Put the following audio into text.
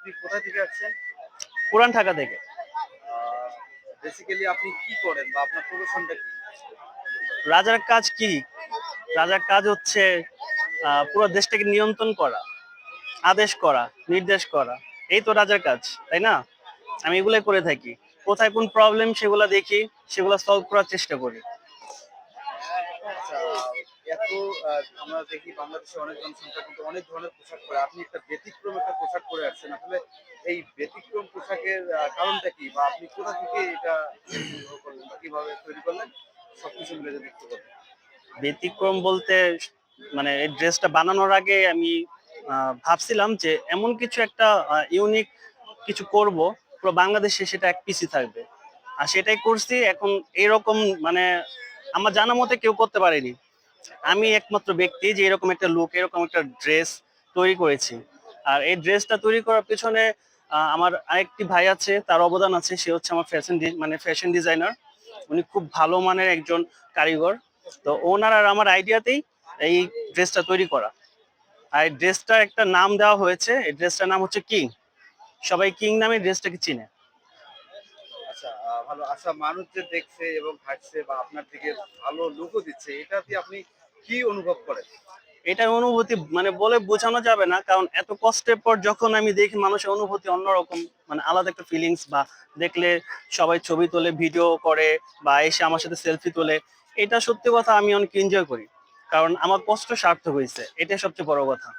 আপনি কোথা থেকে আসছেন? পুরান ঢাকা থেকে। বেসিক্যালি আপনি কি করেন বা আপনার প্রফেশনটা কি? রাজার কাজ কি? রাজার কাজ হচ্ছে পুরো দেশটাকে নিয়ন্ত্রণ করা, আদেশ করা, নির্দেশ করা। এই তো রাজার কাজ, তাই না? আমি এগুলাই করে থাকি। কোথায় কোন প্রবলেম সেগুলা দেখি, সেগুলা সলভ করার চেষ্টা করি। আচ্ছা, এত আমরা দেখি বাংলাদেশে অনেক জনসংখ্যা কিন্তু অনেক ধরনের পোশাক পরে। আপনি একটা ব্যতিক্রম একটা পোশাক পরে আসছেন। আসলে এই ব্যতিক্রম পোশাকের কারণটা কি? বা আপনি কোথা থেকে এটা সংগ্রহ করলেন বা কিভাবে তৈরি করলেন? সবকিছু মিলে যদি একটু বলেন। ব্যতিক্রম বলতে মানে এই ড্রেসটা বানানোর আগে আমি ভাবছিলাম যে এমন কিছু একটা ইউনিক কিছু করব, পুরো বাংলাদেশে সেটা এক পিসি থাকবে। আর সেটাই করছি। এখন এরকম মানে আমার জানা মতে কেউ করতে পারেনি। আমি একমাত্র ব্যক্তি যে এরকম একটা লুক, এরকম একটা ড্রেস তৈরি করেছি। আর এই ড্রেসটা তৈরি করার পেছনে আমার আরেকটি ভাই আছে, তার অবদান আছে। সে হচ্ছে আমার ফ্যাশন ডিজাইনার। উনি খুব ভালো মানের একজন কারিগর। তো ওনার আর আমার আইডিয়াতেই এই ড্রেসটা তৈরি করা। আর এই ড্রেসটা একটা নাম দেওয়া হয়েছে। এই ড্রেসটার নাম হচ্ছে কিং। সবাই কিং নামে ড্রেসটাকে চিনে। আচ্ছা, ভালো। আচ্ছা, মানুষ যে দেখছে এবং হাঁটছে বা আপনার দিকে ভালো লুকও দিচ্ছে, এটাতে আপনি কি অনুভব করেন? এটার অনুভূতি মানে বলে বোঝানো যাবে না, কারণ এত কষ্টের পর যখন আমি দেখি মানুষের অনুভূতি অন্যরকম, মানে আলাদা একটা ফিলিংস। বা দেখলে সবাই ছবি তোলে, ভিডিও করে, বা এসে আমার সাথে সেলফি তোলে, এটা সত্যি কথা আমি অনেক এনজয় করি। কারণ আমার কষ্ট সার্থক হয়েছে, এটাই সবচেয়ে বড় কথা।